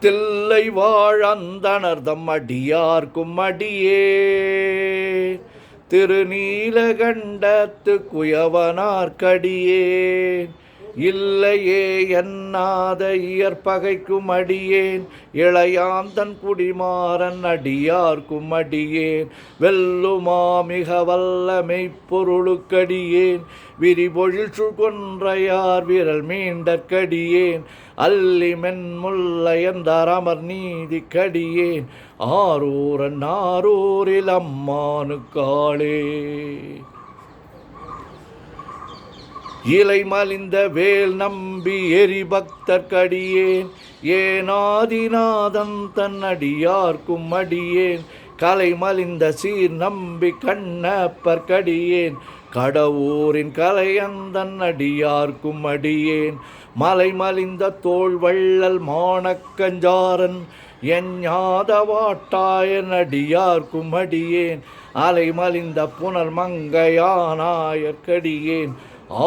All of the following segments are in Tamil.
தில்லை வாழந்தனர்தம் அடியார்க்கும் அடியே திருநீலகண்டத்து குயவனார்க்கடியே இல்லையே என்னாத இயற்பகைக்கும் அடியேன் இளையாந்தன் குடிமாறன் அடியார்க்கும் அடியேன் வெல்லுமா மிக வல்ல மெய்ப்பொருளுக்கடியேன் விரிபொழில் சுகொன்றையார் விரல் மீண்டற்கடியேன் அல்லி மென்முல்லையந்தரமர் நீதி கடியேன் ஆரூரன் ஆரூரில் அம்மானுக்காளே இலை மலிந்த வேல் நம்பி எரிபக்தர்க்கடியேன் ஏனாதிநாதன் தன் அடியார்க்கும் அடியேன் கலை மலிந்த சீர் நம்பி கண்ணப்பர்க்கடியேன் கடவுரின் கலையந்தன் அடியார்க்கும் அடியேன் மலை மலிந்த தோள் வள்ளல் மானக்கஞ்சாரன் எஞ்ஞாத வாட்டாயன் அடியார்க்கும் அடியேன் அலை மலிந்த புனல் மங்கையானாயற்கடியேன்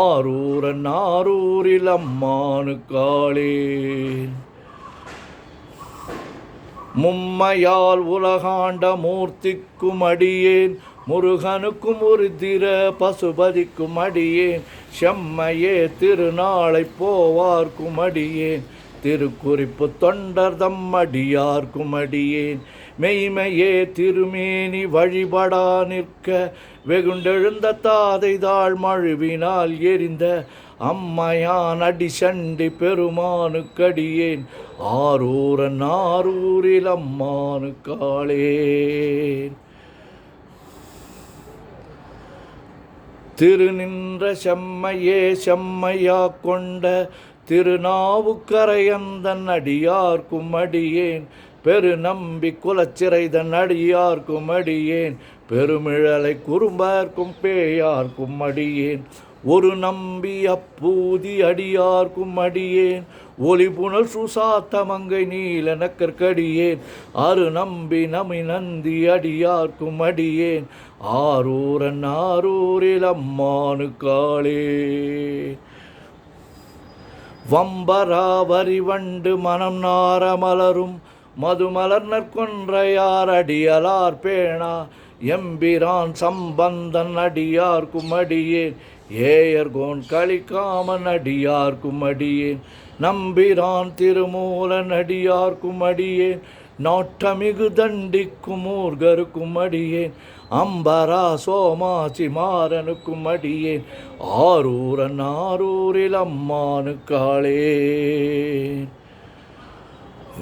ஆரூரன் ஆரூரில் அம்மானுக்காளே மும்மையால் உலகாண்ட மூர்த்திக்கும் அடியேன் முருகனுக்கும் உருத்திர பசுபதிக்கும் அடியேன் செம்மையே திருநாளை போவார்க்கும் அடியேன் திருக்குறிப்பு தொண்டர் தம் அடியார்க்கும் அடியேன் மெய்மையே திருமேனி வழிபடா நிற்க வெகுண்டெழுந்த தாதை தாழ் மழுவினால் எரிந்த அம்மையான் அடி சண்டி பெருமானுக்கடியேன் ஆரூரன் ஆரூரில் அம்மானுக்காளே திருநின்ற செம்மையே செம்மையா கொண்ட திருநாவுக்கரையந்தன் அடியார்க்கும் அடியேன் பெருநம்பி குலச்சிறைதன் அடியார்க்கும் அடியேன் பெருமிழலை குறும்பர்க்கும் பேயார்க்கும் அடியேன் ஒரு நம்பி அப்பூதி அடியார்க்கும் அடியேன் ஒளி புனல் சுசாத்த மங்கை நீலனக்கற்கடியேன் அரு நம்பி நமி நந்தி அடியார்க்கும் அடியேன் ஆரூரன் ஆரூரில் அம்மானுக்காளே வம்பராவரி வண்டு மனம் நார மலரும் மதுமலர் நற்கொன்றையார் அடியலார் பேணா எம்பிரான் சம்பந்தன் அடியார்க்கும் அடியேன் ஏயர்கோன் கலிக்காமன் அடியார்க்கும் அடியேன் நம்பிரான் திருமூலன் அடியார்க்கும் அடியேன் நாட்டமிகு தண்டிக்கும் ஊர்கருக்கும் அடியேன் அம்பரா சோமாசி மாறனுக்கும் அடியேன் ஆரூரன் ஆரூரில் அம்மானுக்காளே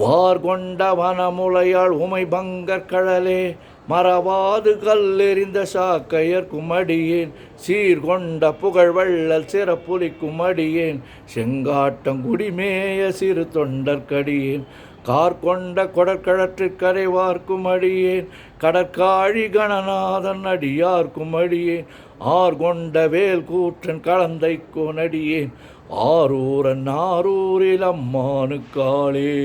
வார்கொண்ட வனமுலையாள் உமை பங்கற்கழலே மறவாது கல்லெறிந்த சாக்கையர்க்கும் அடியேன் சீர்கொண்ட புகழ் வள்ளல் சிறப்புலிக்கும் அடியேன் செங்காட்டங்குடிமேய சிறு தொண்டர்க்கடியேன் கார்கொண்ட கொடற்கழற்றிற்கரைவார்க்கும் அடியேன் கடற்காழி கணநாதன் அடியார்க்கும் அடியேன் ஆர்கொண்ட வேல் கூற்றன் கலந்தைக்கோன் அடியேன் ஆரூரன் ஆரூரில் அம்மானுக்காளே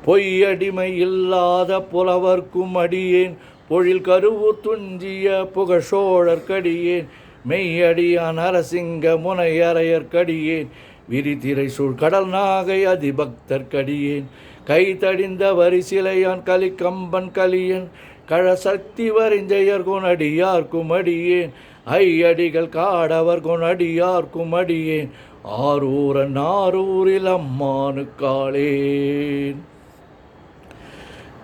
பொய்யடிமை இல்லாத புலவர்க்கும் அடியேன் பொழில் கருவூர் துஞ்சிய புகழோழற்கடியேன் மெய்யடியான் அரசிங்க முனையறையற்கடியேன் விரிதிரை சூழ் கடல் நாகை அதிபக்தர்க்கடியேன் கைதடிந்த வரிசிலையான் கலிக்கம்பன் கலியன் கழசக்தி வரிஞ்செயர்கோன் அடியார்க்கும் அடியேன் ஐயடிகள் காடவர் கொனடியார்க்கும் அடியேன் ஆரூரன் ஆரூரில் அம்மானுக்காளே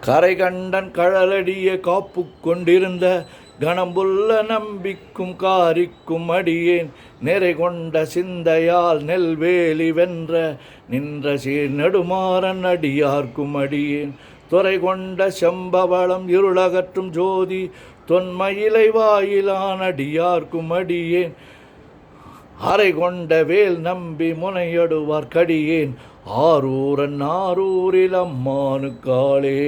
கரைகண்டன் கழலடிய காப்பு கொண்டிருந்த கணம்புள்ள நம்பிக்கும் காரிக்கும் அடியேன் நிறை கொண்ட சிந்தையால் நெல்வேலி வென்ற நின்ற சீர் நெடுமாறன் அடியார்க்கும் அடியேன் துறை கொண்ட செம்பவளம் இருளகற்றும் ஜோதி தொன்மயிலை வாயிலான் அடியார்க்கும் அடியேன் அறை கொண்ட வேல் நம்பி முனையடுவார் கடியேன் ஆரூரன் ஆரூரில் அம்மானுக்காளே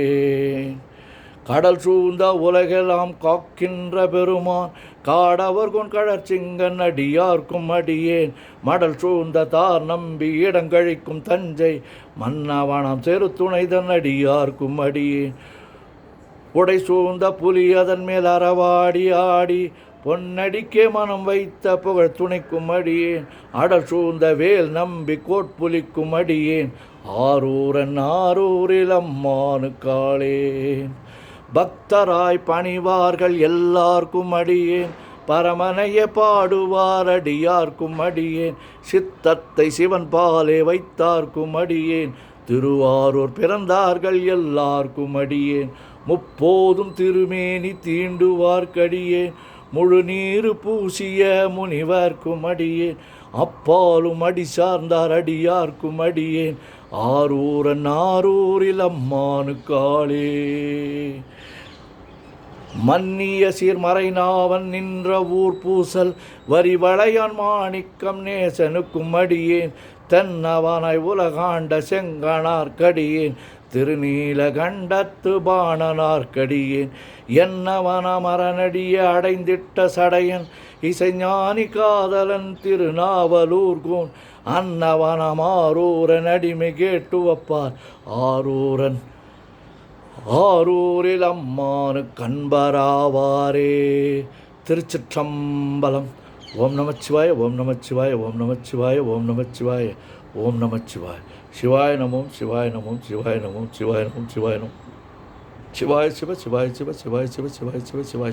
கடல் சூழ்ந்த உலகெல்லாம் காக்கின்ற பெருமான் காடவர் கொன் கழற்சிங்கன் அடியார்க்கும் அடியேன் மடல் சூழ்ந்த தார் நம்பி இடங்கழிக்கும் தஞ்சை மன்னவனம் செரு துணைதன் அடியார்க்கும் அடியேன் புடை சூழ்ந்த புலி அதன் மேல் அறவாடி ஆடி பொன்னடிக்கே மனம் வைத்த புகழ் துணைக்கும் அடியேன் அடல் சூழ்ந்த வேல் நம்பி கோட்புலிக்கும் அடியேன் ஆரூரன் ஆரூரில் அம்மானு காளேன் பக்தராய் பணிவார்கள் எல்லார்க்கும் அடியேன் பரமனைய பாடுவார் அடியார்க்கும் அடியேன் சித்தத்தை சிவன் பாலே வைத்தார்க்கும் அடியேன் திருவாரூர் பிறந்தார்கள் எல்லார்க்கும் அடியேன் முப்போதும் திருமேனி தீண்டுவார்க்கடியேன் முழு நீரு பூசிய முனிவர்க்கும் அடியேன் அப்பாலும் அடி சார்ந்தார் அடியார்க்கும் அடியேன் ஆரூரன் ஆரூரில் அம்மானு காளே மன்னிய சீர்மறைநாவன் நின்ற ஊர் பூசல் வரிவளையான் மாணிக்கம் நேசனுக்கும் அடியேன் தென்னவனாய் உலகாண்ட செங்கனார்க்கடியேன் திருநீலகண்டத்து பாணனார்க்கடியேன் என்னவன மரணடிய அடைந்திட்ட சடையன் இசைஞானி காதலன் திருநாவலூர்கோன் அன்னவனம் ஆரூரன் அடிமை கேட்டு வப்பார் ஆரூரன் ஆரூரில் அம்மானு கண்பராவாரே. திருச்சிற்றம்பலம். ஓம் நமச்சிவாய ஓம் நமச்சிவாய ஓம் நமச்சிவாய ஓம் நமச்சிவாய ஓம் நமச்சிவாய. சிவாய நமோம் சிவாய நமோம் சிவாய நமோம் சிவாய நமோம் சிவாய நமோம் சிவாய சிவ சிவாய சிவ சிவாய சிவ சிவாய சிவ சிவாய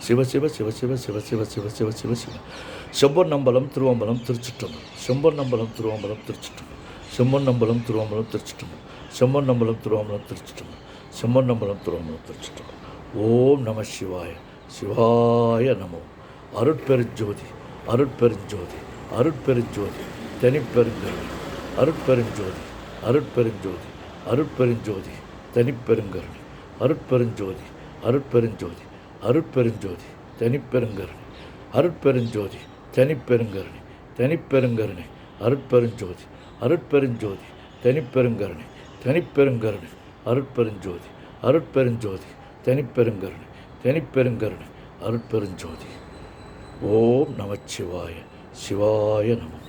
சிவ சிவ சிவ சிவ சிவ சிவ சிவ சிவ சிவ சிவ சிவ. செம்பொன்னம்பலம் திருவம்பலம் திருச்சிற்றம்பலம். செம்பொன்னம்பலம் திருவம்பலம் திருச்சிற்றம்பலம். செம்பொன்னம்பலம் திருவம்பலம் திருச்சிற்றம்பலம். செம்பொன்னம்பலம் திருவம்பலம் திருச்சிற்றம்பலம். செம்பொன்னம்பலம் திருவம்பலம் திருச்சிற்றம்பலம். ஓம் நம சிவாய சிவாய நமோ. அருட்பெருஞ்சோதி அருட்பெருஞ்சோதி அருட்பெருஞ்சோதி தனிப்பெருங்கருணை அருட்பெருஞ்சோதி அருட்பெருஞ்சோதி அருட்பெருஞ்சோதி தனிப்பெருங்கருணை அருட்பெருஞ்சோதி அருட்பெருஞ்சோதி அருட்பெருஞ்சோதி தனிப்பெருங்கருணை அருட்பெருஞ்சோதி தனிப்பெருங்கருணை தனிப்பெருங்கருணை அருட்பெருஞ்சோதி அருட்பெருஞ்சோதி தனிப்பெருங்கருணை தனிப்பெருங்கருணை அருட்பெருஞ்சோதி அருட்பெருஞ்சோதி தனிப்பெருங்கருணை தனிப்பெருங்கருணை அருட்பெருஞ்சோதி. ஓம் நமச்சிவாய சிவாய நமோ.